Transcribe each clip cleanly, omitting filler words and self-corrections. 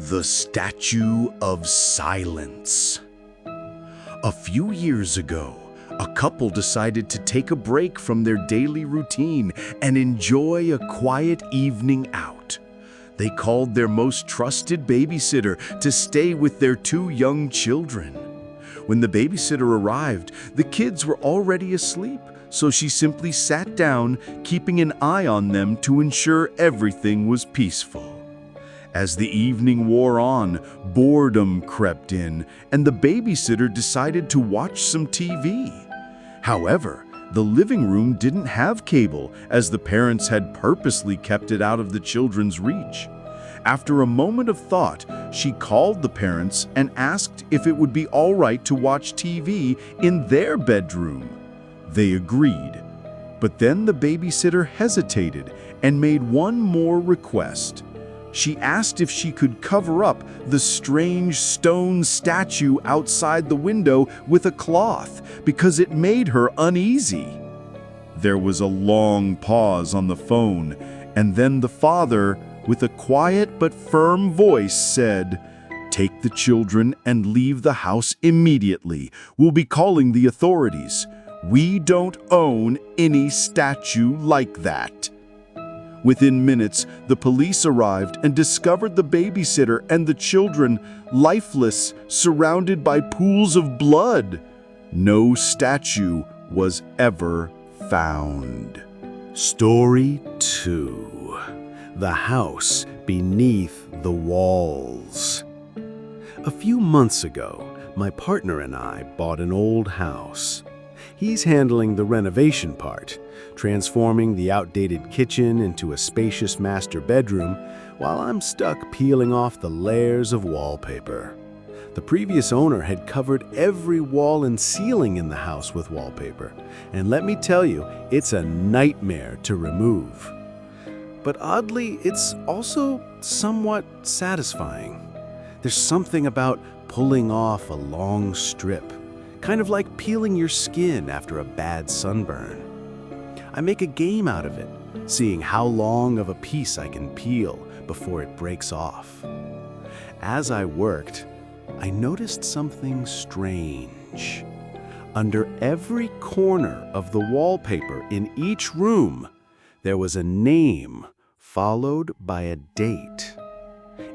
The Statue of Silence. A few years ago, a couple decided to take a break from their daily routine and enjoy a quiet evening out. They called their most trusted babysitter to stay with their two young children. When the babysitter arrived, the kids were already asleep, so she simply sat down, keeping an eye on them to ensure everything was peaceful. As the evening wore on, boredom crept in, and the babysitter decided to watch some TV. However, the living room didn't have cable, as the parents had purposely kept it out of the children's reach. After a moment of thought, she called the parents and asked if it would be all right to watch TV in their bedroom. They agreed. But then the babysitter hesitated and made one more request. She asked if she could cover up the strange stone statue outside the window with a cloth because it made her uneasy. There was a long pause on the phone, and then the father, with a quiet but firm voice, said, "Take the children and leave the house immediately. We'll be calling the authorities. We don't own any statue like that." Within minutes, the police arrived and discovered the babysitter and the children lifeless, surrounded by pools of blood. No statue was ever found. Story 2. The House Beneath the Walls. A few months ago, my partner and I bought an old house. He's handling the renovation part, transforming the outdated kitchen into a spacious master bedroom, while I'm stuck peeling off the layers of wallpaper. The previous owner had covered every wall and ceiling in the house with wallpaper, and let me tell you, it's a nightmare to remove. But oddly, it's also somewhat satisfying. There's something about pulling off a long strip, kind of like peeling your skin after a bad sunburn. I make a game out of it, seeing how long of a piece I can peel before it breaks off. As I worked, I noticed something strange. Under every corner of the wallpaper in each room, there was a name followed by a date.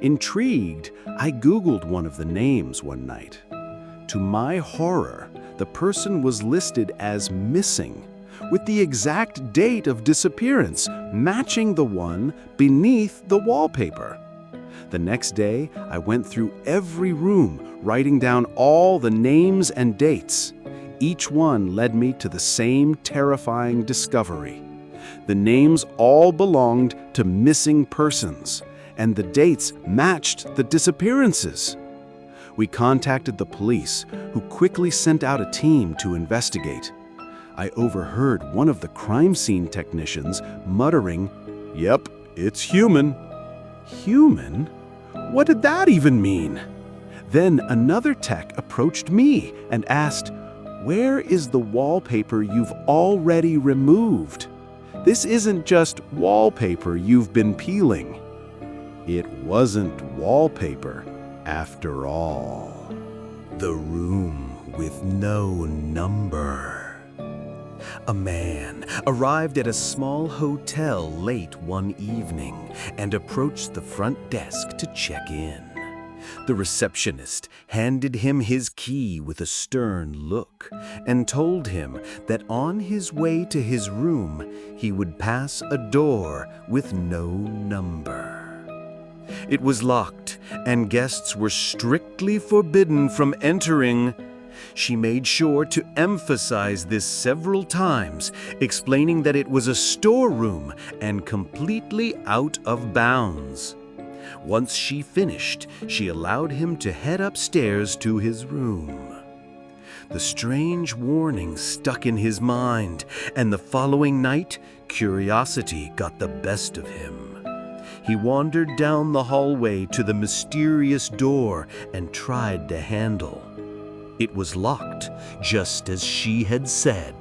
Intrigued, I Googled one of the names one night. To my horror, the person was listed as missing, with the exact date of disappearance matching the one beneath the wallpaper. The next day, I went through every room, writing down all the names and dates. Each one led me to the same terrifying discovery. The names all belonged to missing persons, and the dates matched the disappearances. We contacted the police, who quickly sent out a team to investigate. I overheard one of the crime scene technicians muttering, "Yep, it's human." Human? What did that even mean? Then another tech approached me and asked, "Where is the wallpaper you've already removed? This isn't just wallpaper you've been peeling." It wasn't wallpaper after all. The room with no number. A man arrived at a small hotel late one evening and approached the front desk to check in. The receptionist handed him his key with a stern look and told him that on his way to his room, he would pass a door with no number. It was locked, and guests were strictly forbidden from entering. She made sure to emphasize this several times, explaining that it was a storeroom and completely out of bounds. Once she finished, she allowed him to head upstairs to his room. The strange warning stuck in his mind, and the following night, curiosity got the best of him. He wandered down the hallway to the mysterious door and tried the handle. It was locked, just as she had said.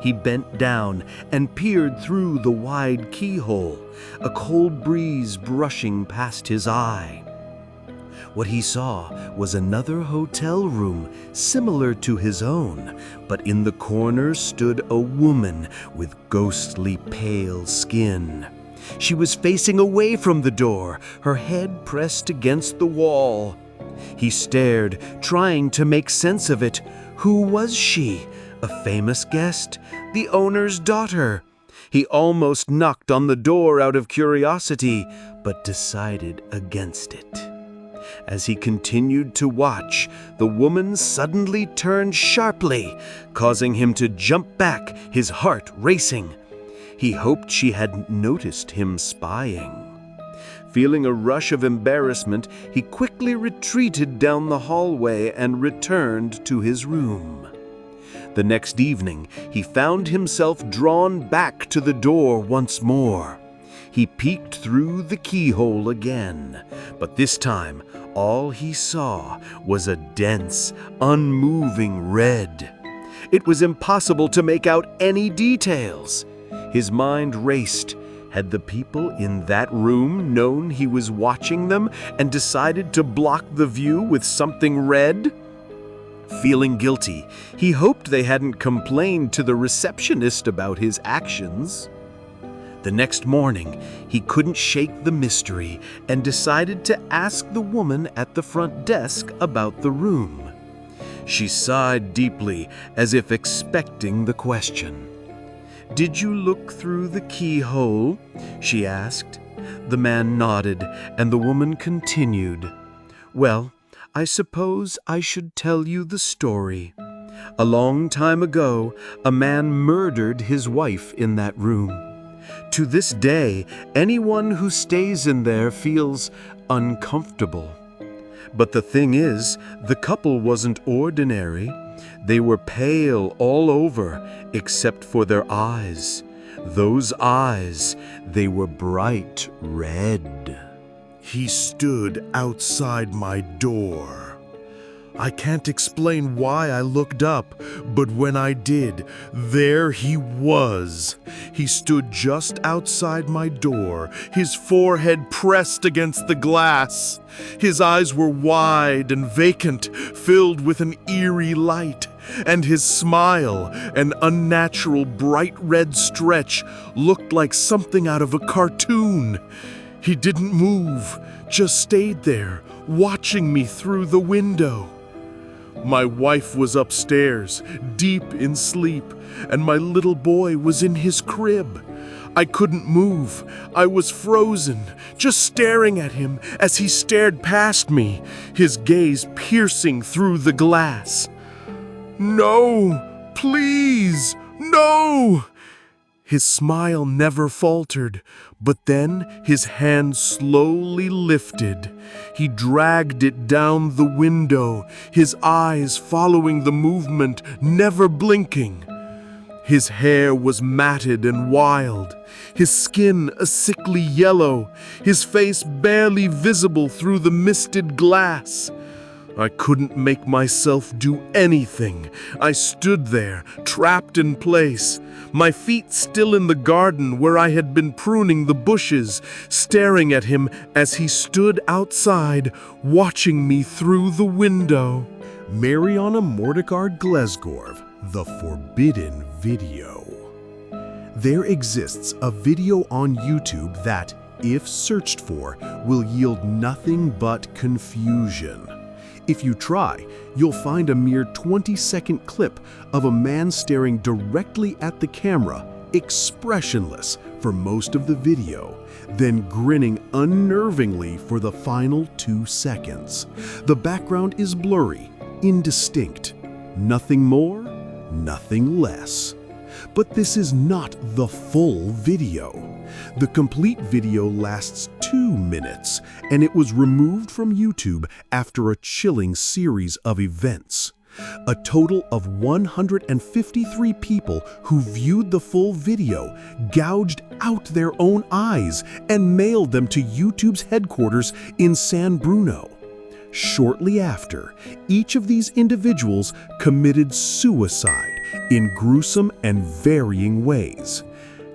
He bent down and peered through the wide keyhole, a cold breeze brushing past his eye. What he saw was another hotel room similar to his own, but in the corner stood a woman with ghostly pale skin. She was facing away from the door, her head pressed against the wall. He stared, trying to make sense of it. Who was she? A famous guest? The owner's daughter? He almost knocked on the door out of curiosity, but decided against it. As he continued to watch, the woman suddenly turned sharply, causing him to jump back, his heart racing. He hoped she hadn't noticed him spying. Feeling a rush of embarrassment, he quickly retreated down the hallway and returned to his room. The next evening, he found himself drawn back to the door once more. He peeked through the keyhole again, but this time, all he saw was a dense, unmoving red. It was impossible to make out any details. His mind raced. Had the people in that room known he was watching them and decided to block the view with something red? Feeling guilty, he hoped they hadn't complained to the receptionist about his actions. The next morning, he couldn't shake the mystery and decided to ask the woman at the front desk about the room. She sighed deeply, as if expecting the question. "Did you look through the keyhole?" she asked. The man nodded, and the woman continued. "Well, I suppose I should tell you the story. A long time ago, a man murdered his wife in that room. To this day, anyone who stays in there feels uncomfortable. But the thing is, the couple wasn't ordinary. They were pale all over, except for their eyes. Those eyes, they were bright red. He stood outside my door. I can't explain why I looked up, but when I did, there he was. He stood just outside my door, his forehead pressed against the glass. His eyes were wide and vacant, filled with an eerie light, and his smile, an unnatural bright red stretch, looked like something out of a cartoon. He didn't move, just stayed there, watching me through the window. My wife was upstairs, deep in sleep, and my little boy was in his crib. I couldn't move. I was frozen, just staring at him as he stared past me, his gaze piercing through the glass. "No, please, no!" His smile never faltered, but then his hand slowly lifted. He dragged it down the window, his eyes following the movement, never blinking. His hair was matted and wild, his skin a sickly yellow, his face barely visible through the misted glass. I couldn't make myself do anything. I stood there, trapped in place, my feet still in the garden where I had been pruning the bushes, staring at him as he stood outside, watching me through the window. Mariana Mordecard Glesgorv, The Forbidden Video. There exists a video on YouTube that, if searched for, will yield nothing but confusion. If you try, you'll find a mere 20-second clip of a man staring directly at the camera, expressionless for most of the video, then grinning unnervingly for the final 2 seconds. The background is blurry, indistinct. Nothing more, nothing less. But this is not the full video. The complete video lasts 2 minutes, and it was removed from YouTube after a chilling series of events. A total of 153 people who viewed the full video gouged out their own eyes and mailed them to YouTube's headquarters in San Bruno. Shortly after, each of these individuals committed suicide in gruesome and varying ways.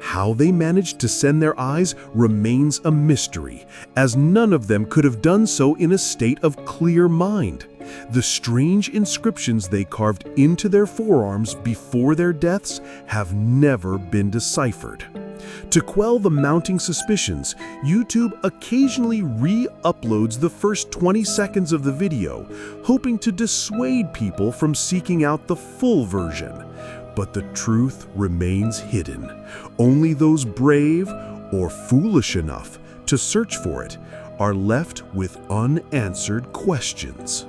How they managed to send their eyes remains a mystery, as none of them could have done so in a state of clear mind. The strange inscriptions they carved into their forearms before their deaths have never been deciphered. To quell the mounting suspicions, YouTube occasionally re-uploads the first 20 seconds of the video, hoping to dissuade people from seeking out the full version. But the truth remains hidden. Only those brave or foolish enough to search for it are left with unanswered questions.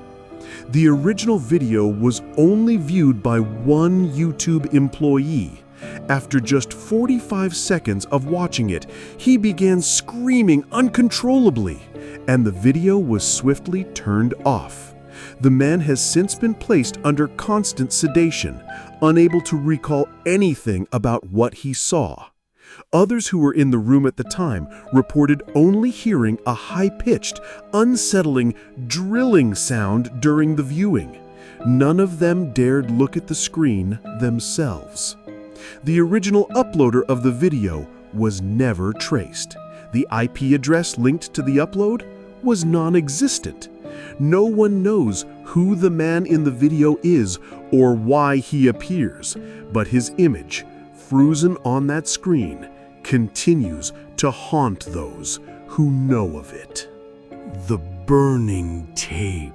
The original video was only viewed by one YouTube employee. After just 45 seconds of watching it, he began screaming uncontrollably, and the video was swiftly turned off. The man has since been placed under constant sedation, unable to recall anything about what he saw. Others who were in the room at the time reported only hearing a high-pitched, unsettling, drilling sound during the viewing. None of them dared look at the screen themselves. The original uploader of the video was never traced. The IP address linked to the upload was non-existent. No one knows who the man in the video is or why he appears, but his image, frozen on that screen, continues to haunt those who know of it. The burning tape.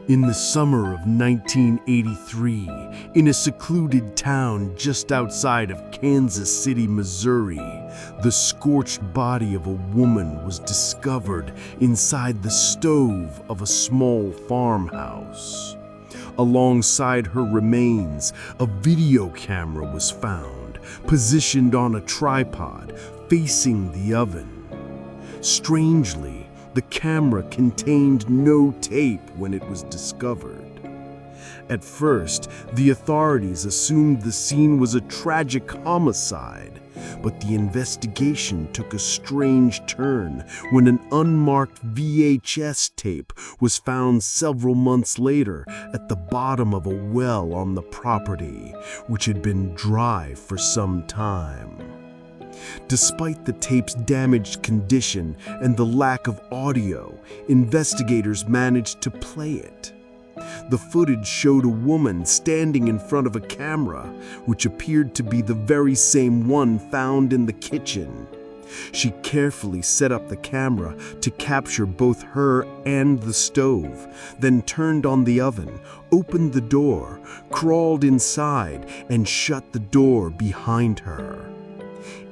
In the summer of 1983, in a secluded town just outside of Kansas City, Missouri, the scorched body of a woman was discovered inside the stove of a small farmhouse. Alongside her remains, a video camera was found, positioned on a tripod facing the oven. Strangely, the camera contained no tape when it was discovered. At first, the authorities assumed the scene was a tragic homicide, but the investigation took a strange turn when an unmarked VHS tape was found several months later at the bottom of a well on the property, which had been dry for some time. Despite the tape's damaged condition and the lack of audio, investigators managed to play it. The footage showed a woman standing in front of a camera, which appeared to be the very same one found in the kitchen. She carefully set up the camera to capture both her and the stove, then turned on the oven, opened the door, crawled inside, and shut the door behind her.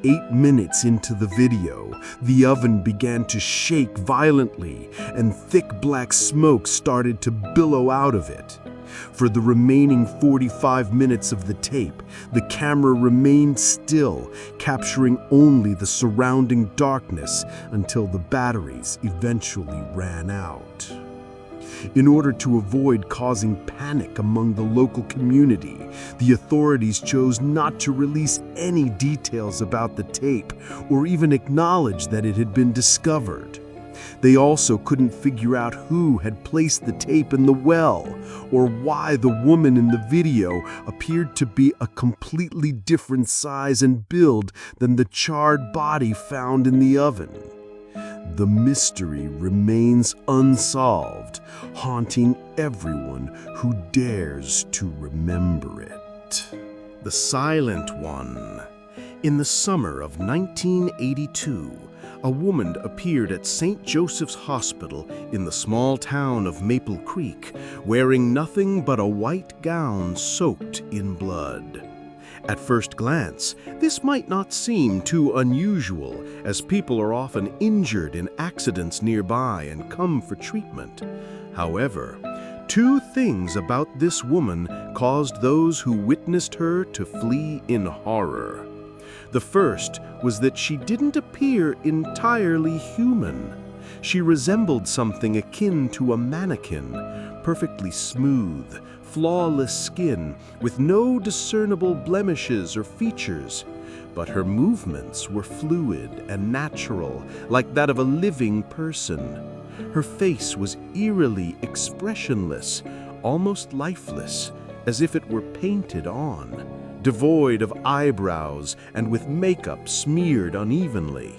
8 minutes into the video, the oven began to shake violently, and thick black smoke started to billow out of it. For the remaining 45 minutes of the tape, the camera remained still, capturing only the surrounding darkness until the batteries eventually ran out. In order to avoid causing panic among the local community, the authorities chose not to release any details about the tape or even acknowledge that it had been discovered. They also couldn't figure out who had placed the tape in the well or why the woman in the video appeared to be a completely different size and build than the charred body found in the oven. The mystery remains unsolved, haunting everyone who dares to remember it. The Silent One. In the summer of 1982, a woman appeared at St. Joseph's Hospital in the small town of Maple Creek, wearing nothing but a white gown soaked in blood. At first glance, this might not seem too unusual, as people are often injured in accidents nearby and come for treatment. However, 2 things about this woman caused those who witnessed her to flee in horror. The first was that she didn't appear entirely human. She resembled something akin to a mannequin, perfectly smooth, flawless skin with no discernible blemishes or features, but her movements were fluid and natural, like that of a living person. Her face was eerily expressionless, almost lifeless, as if it were painted on. devoid of eyebrows and with makeup smeared unevenly.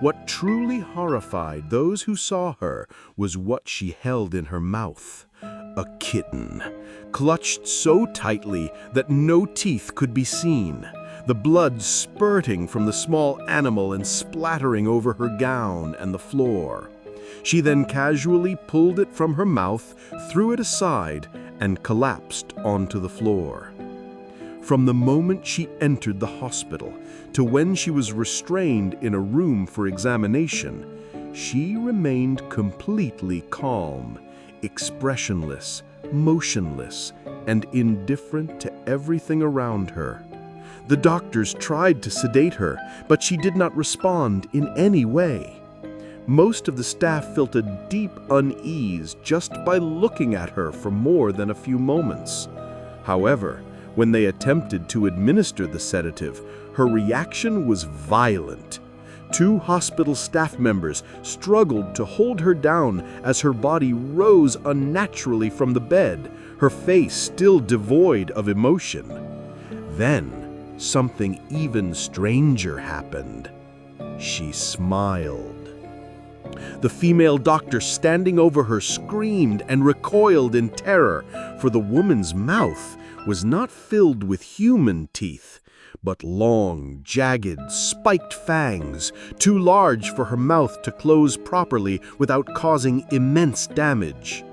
What truly horrified those who saw her was what she held in her mouth. A kitten, clutched so tightly that no teeth could be seen, the blood spurting from the small animal and splattering over her gown and the floor. She then casually pulled it from her mouth, threw it aside, and collapsed onto the floor. From the moment she entered the hospital to when she was restrained in a room for examination, she remained completely calm, expressionless, motionless, and indifferent to everything around her. The doctors tried to sedate her, but she did not respond in any way. Most of the staff felt a deep unease just by looking at her for more than a few moments. However, when they attempted to administer the sedative, her reaction was violent. 2 hospital staff members struggled to hold her down as her body rose unnaturally from the bed, her face still devoid of emotion. Then, something even stranger happened. She smiled. The female doctor standing over her screamed and recoiled in terror, for the woman's mouth was not filled with human teeth, but long, jagged, spiked fangs, too large for her mouth to close properly without causing immense damage.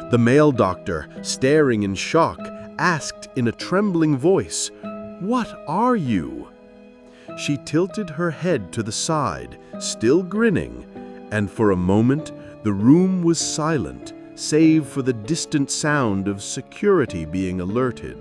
The male doctor, staring in shock, asked in a trembling voice, "What are you?" She tilted her head to the side, still grinning, and for a moment the room was silent, save for the distant sound of security being alerted.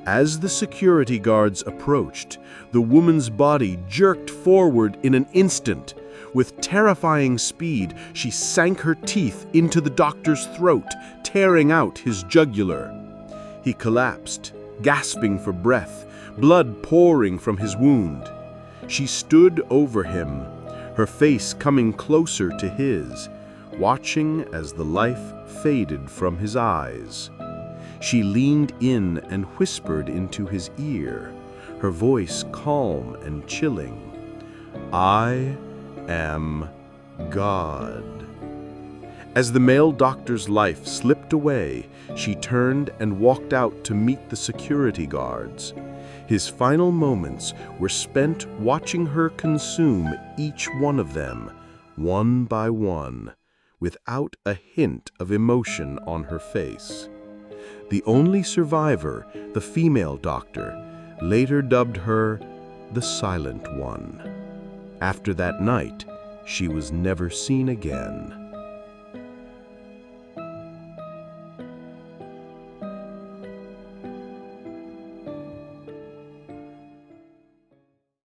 As the security guards approached, the woman's body jerked forward in an instant. With terrifying speed, she sank her teeth into the doctor's throat, tearing out his jugular. He collapsed, gasping for breath, blood pouring from his wound. She stood over him, her face coming closer to his, watching as the life faded from his eyes. She leaned in and whispered into his ear, her voice calm and chilling. "I am God." As the male doctor's life slipped away, she turned and walked out to meet the security guards. His final moments were spent watching her consume each one of them, one by one, without a hint of emotion on her face. The only survivor, the female doctor, later dubbed her the Silent One. After that night, she was never seen again.